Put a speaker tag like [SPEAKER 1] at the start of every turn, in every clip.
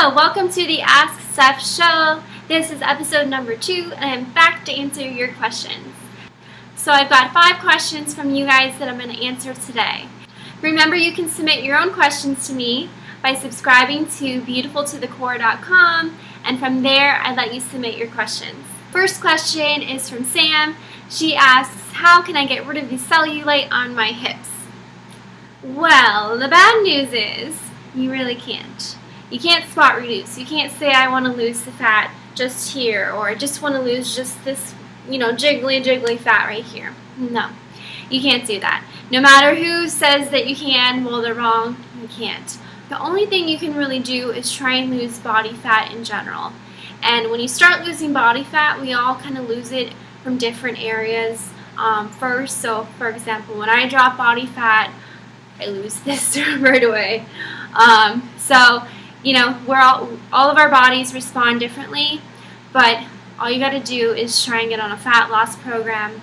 [SPEAKER 1] Hello, welcome to the Ask Steph show. This is episode number 2 and I'm back to answer your questions. So I've got 5 questions from you guys that I'm going to answer today. Remember, you can submit your own questions to me by subscribing to beautifultothecore.com, and from there I let you submit your questions. First question is from Sam. She asks, how can I get rid of the cellulite on my hips? Well, the bad news is you really can't. You can't spot reduce. You can't say I want to lose the fat just here, or I just want to lose just this, jiggly fat right here. No, you can't do that. No matter who says that you can, well, they're wrong. You can't. The only thing you can really do is try and lose body fat in general. And when you start losing body fat, we all kind of lose it from different areas first. So, for example, when I drop body fat, I lose this right away. We're all of our bodies respond differently, but all you got to do is try and get on a fat loss program,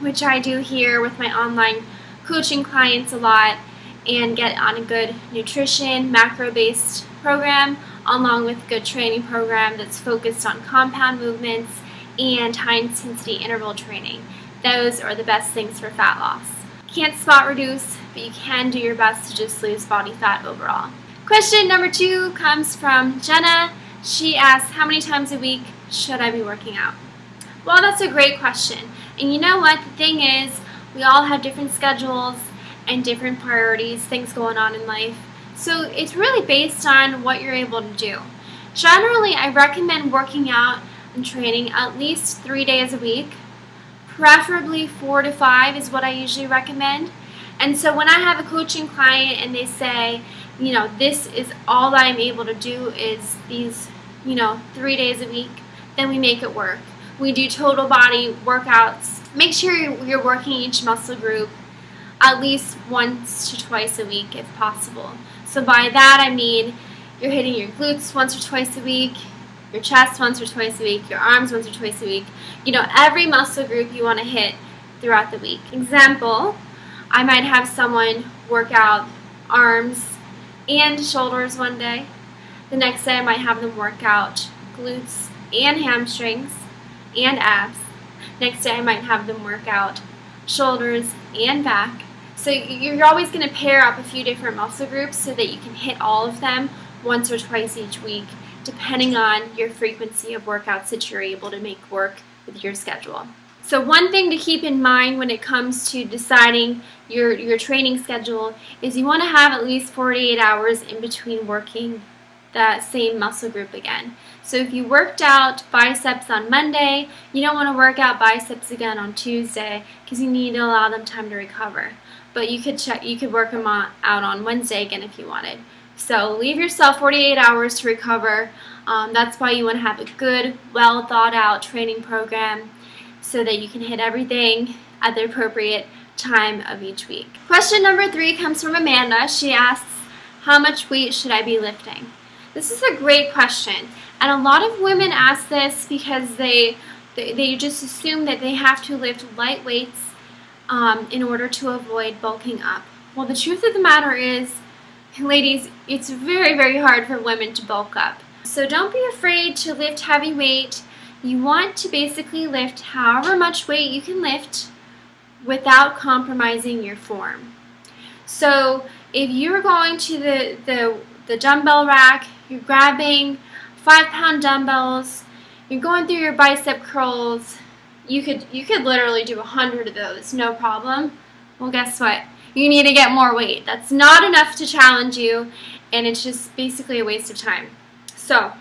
[SPEAKER 1] which I do here with my online coaching clients a lot, and get on a good nutrition, macro-based program, along with a good training program that's focused on compound movements and high-intensity interval training. Those are the best things for fat loss. Can't spot reduce, but you can do your best to just lose body fat overall. Question number 2 comes from Jenna. She asks, how many times a week should I be working out? Well, that's a great question. And you know what? The thing is, we all have different schedules and different priorities, things going on in life. So it's really based on what you're able to do. Generally, I recommend working out and training at least 3 days a week. Preferably 4 to 5 is what I usually recommend. And so when I have a coaching client and they say, this is all I'm able to do is these, 3 days a week, then we make it work. We do total body workouts. Make sure you're working each muscle group at least once to twice a week if possible. So by that I mean you're hitting your glutes once or twice a week, your chest once or twice a week, your arms once or twice a week. Every muscle group you want to hit throughout the week. Example, I might have someone work out arms and shoulders one day. The next day I might have them work out glutes and hamstrings and abs. Next day I might have them work out shoulders and back. So you're always going to pair up a few different muscle groups so that you can hit all of them once or twice each week, depending on your frequency of workouts that you're able to make work with your schedule. So one thing to keep in mind when it comes to deciding your training schedule is you want to have at least 48 hours in between working that same muscle group again. So if you worked out biceps on Monday, you don't want to work out biceps again on Tuesday because you need to allow them time to recover. But you could work them out on Wednesday again if you wanted. So leave yourself 48 hours to recover. That's why you want to have a good, well thought out training program so that you can hit everything at the appropriate time of each week. Question number 3 comes from Amanda. She asks, how much weight should I be lifting? This is a great question, and a lot of women ask this because they just assume that they have to lift light weights in order to avoid bulking up. Well, the truth of the matter is, ladies, it's very, very hard for women to bulk up. So don't be afraid to lift heavy weight. You want to basically lift however much weight you can lift without compromising your form. So if you're going to the dumbbell rack, you're grabbing 5-pound dumbbells, you're going through your bicep curls, you could literally do 100 of those, no problem. Well, guess what? You need to get more weight. That's not enough to challenge you, and it's just basically a waste of time. So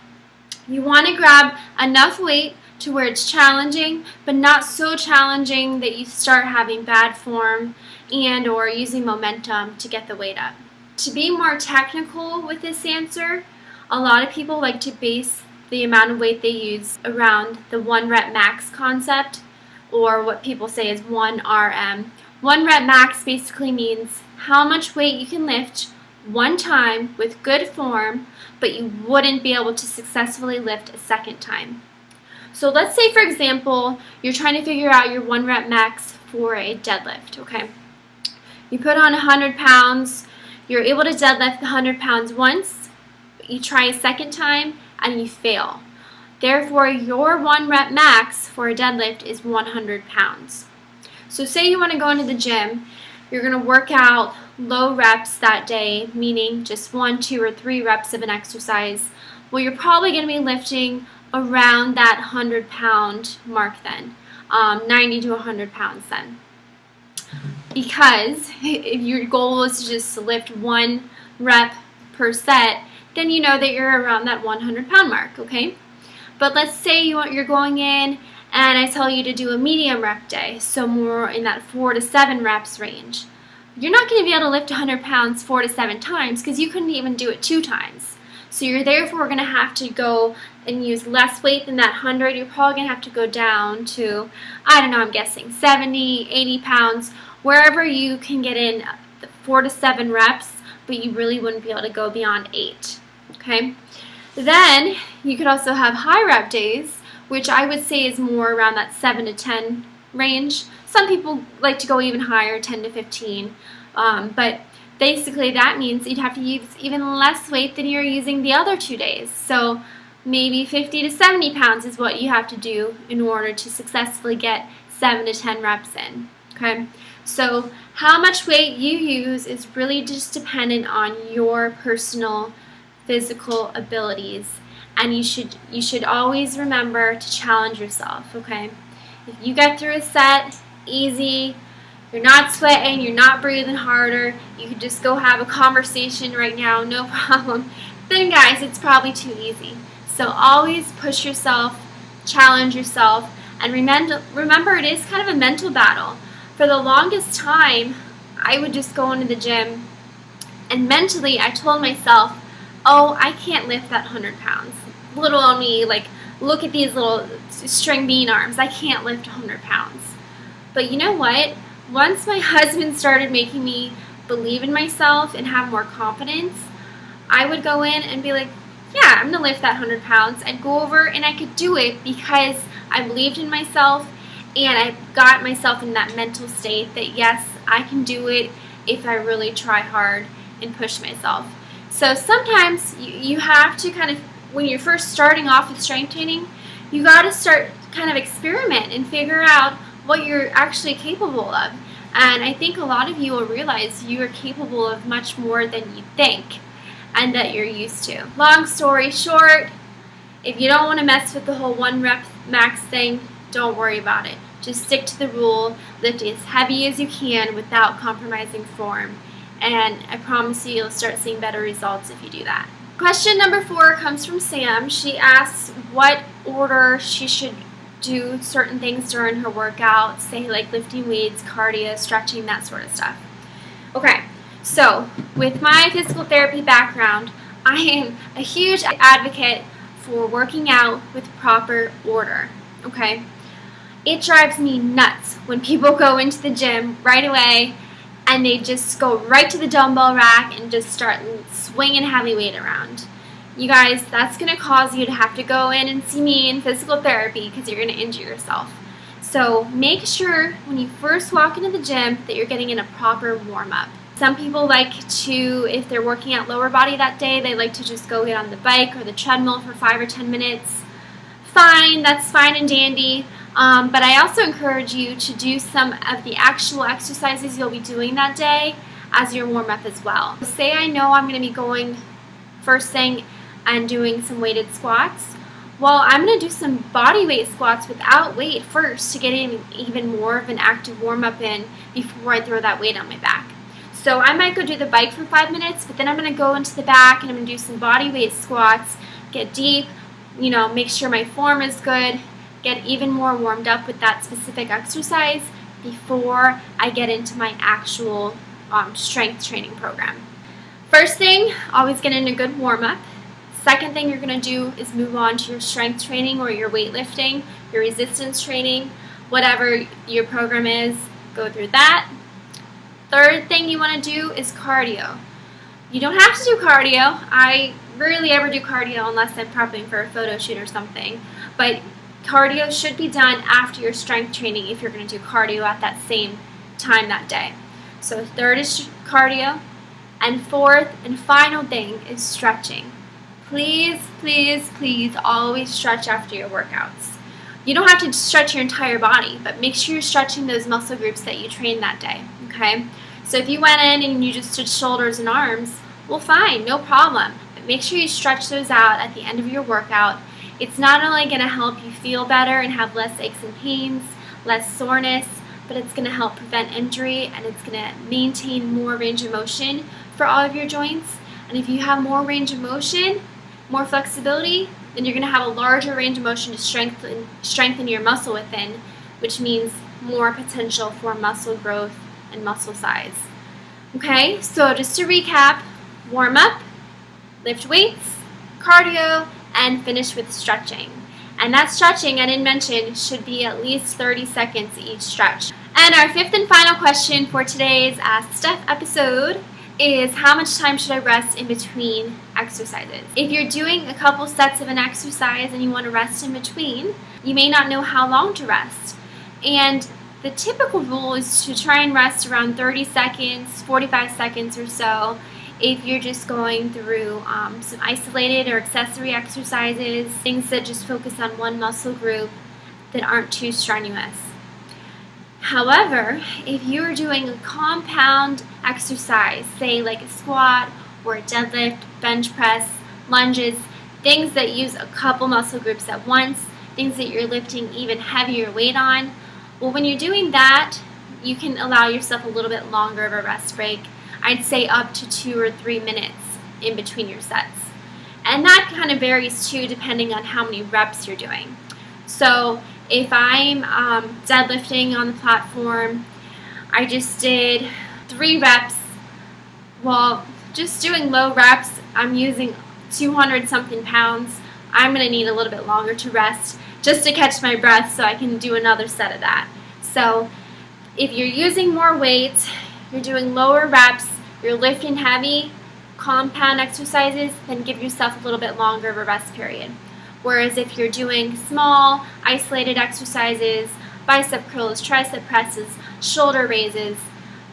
[SPEAKER 1] you want to grab enough weight to where it's challenging, but not so challenging that you start having bad form and or using momentum to get the weight up. To be more technical with this answer, a lot of people like to base the amount of weight they use around the 1 rep max concept, or what people say is 1 RM. 1 rep max basically means how much weight you can lift one time with good form, but you wouldn't be able to successfully lift a second time. So let's say, for example, you're trying to figure out your 1 rep max for a deadlift, okay? You put on 100 pounds, you're able to deadlift the 100 pounds once, you try a second time and you fail. Therefore, your 1 rep max for a deadlift is 100 pounds. So say you want to go into the gym, you're going to work out low reps that day, meaning just 1, 2, or 3 reps of an exercise. Well, you're probably going to be lifting around that 100-pound mark then, 90 to 100 pounds then. Because if your goal is to just lift 1 rep per set, then you know that you're around that 100-pound mark, okay? But let's say you're going in and I tell you to do a medium rep day, so more in that 4 to 7 reps range. You're not going to be able to lift 100 pounds 4 to 7 times because you couldn't even do it 2 times. So you're therefore going to have to go and use less weight than that 100. You're probably going to have to go down to, I don't know, I'm guessing 70, 80 pounds, wherever you can get in 4 to 7 reps, but you really wouldn't be able to go beyond 8. Okay? Then you could also have high rep days, which I would say is more around that 7 to 10 range. Some people like to go even higher, 10 to 15. But basically that means you'd have to use even less weight than you're using the other 2 days. So maybe 50 to 70 pounds is what you have to do in order to successfully get 7 to 10 reps in. Okay? So how much weight you use is really just dependent on your personal physical abilities. And you should always remember to challenge yourself, okay? If you get through a set easy, you're not sweating, you're not breathing harder, you could just go have a conversation right now, no problem, then guys, it's probably too easy. So always push yourself, challenge yourself, and remember it is kind of a mental battle. For the longest time, I would just go into the gym and mentally I told myself, oh, I can't lift that 100 pounds. Little on me, like, look at these little string bean arms. I can't lift 100 pounds. But you know what? Once my husband started making me believe in myself and have more confidence, I would go in and be like, yeah, I'm going to lift that 100 pounds. I'd go over and I could do it because I believed in myself and I got myself in that mental state that, yes, I can do it if I really try hard and push myself. So sometimes you have to kind of, when you're first starting off with strength training, you got to start kind of experiment and figure out what you're actually capable of. And I think a lot of you will realize you are capable of much more than you think and that you're used to. Long story short, if you don't want to mess with the whole 1 rep max thing, don't worry about it. Just stick to the rule, lift as heavy as you can without compromising form. And I promise you'll start seeing better results if you do that. Question number 4 comes from Sam. She asks what order she should do certain things during her workout, say like lifting weights, cardio, stretching, that sort of stuff. Okay, so with my physical therapy background, I am a huge advocate for working out with proper order, okay? It drives me nuts when people go into the gym right away and they just go right to the dumbbell rack and just start swinging heavy weight around. You guys, that's going to cause you to have to go in and see me in physical therapy because you're going to injure yourself. So make sure when you first walk into the gym that you're getting in a proper warm-up. Some people like to, if they're working out lower body that day, they like to just go get on the bike or the treadmill for 5 or 10 minutes. Fine, that's fine and dandy. But I also encourage you to do some of the actual exercises you'll be doing that day as your warm-up as well. Say I know I'm going to be going first thing and doing some weighted squats. Well, I'm going to do some body weight squats without weight first to get in even more of an active warm-up in before I throw that weight on my back. So I might go do the bike for 5 minutes, but then I'm going to go into the back and I'm going to do some body weight squats, get deep, make sure my form is good, get even more warmed up with that specific exercise before I get into my actual strength training program. First thing, always get in a good warm-up. Second thing you're going to do is move on to your strength training or your weightlifting, your resistance training, whatever your program is, go through that. Third thing you want to do is cardio. You don't have to do cardio. I rarely ever do cardio unless I'm prepping for a photo shoot or something. But cardio should be done after your strength training if you're going to do cardio at that same time that day. So third is cardio. And fourth and final thing is stretching. please, please, please always stretch after your workouts. You don't have to stretch your entire body, but make sure you're stretching those muscle groups that you trained that day, okay? So if you went in and you just did shoulders and arms, well, fine, no problem. But make sure you stretch those out at the end of your workout. It's not only going to help you feel better and have less aches and pains, less soreness, but it's going to help prevent injury, and it's going to maintain more range of motion for all of your joints. And if you have more range of motion, more flexibility, then you're going to have a larger range of motion to strengthen your muscle within, which means more potential for muscle growth and muscle size. Okay, so just to recap, warm up, lift weights, cardio, and finish with stretching. And that stretching, I didn't mention, should be at least 30 seconds each stretch. And our fifth and final question for today's Steph episode is, how much time should I rest in between exercises? If you're doing a couple sets of an exercise and you want to rest in between, you may not know how long to rest. And the typical rule is to try and rest around 30 seconds, 45 seconds or so, if you're just going through some isolated or accessory exercises, things that just focus on one muscle group that aren't too strenuous. However, if you're doing a compound exercise, say like a squat or a deadlift, bench press, lunges, things that use a couple muscle groups at once, things that you're lifting even heavier weight on, well, when you're doing that, you can allow yourself a little bit longer of a rest break. I'd say up to 2 or 3 minutes in between your sets. And that kind of varies too, depending on how many reps you're doing. So if I'm deadlifting on the platform, I just did 3 reps. Well, just doing low reps, I'm using 200 something pounds. I'm going to need a little bit longer to rest just to catch my breath so I can do another set of that. So if you're using more weight, you're doing lower reps, you're lifting heavy, compound exercises, then give yourself a little bit longer of a rest period. Whereas if you're doing small, isolated exercises, bicep curls, tricep presses, shoulder raises,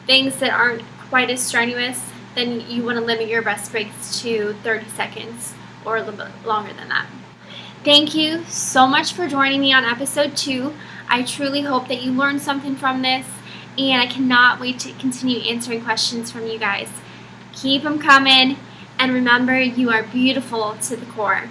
[SPEAKER 1] things that aren't quite as strenuous, then you want to limit your rest breaks to 30 seconds or a little bit longer than that. Thank you so much for joining me on episode 2. I truly hope that you learned something from this, and I cannot wait to continue answering questions from you guys. Keep them coming, and remember, you are beautiful to the core.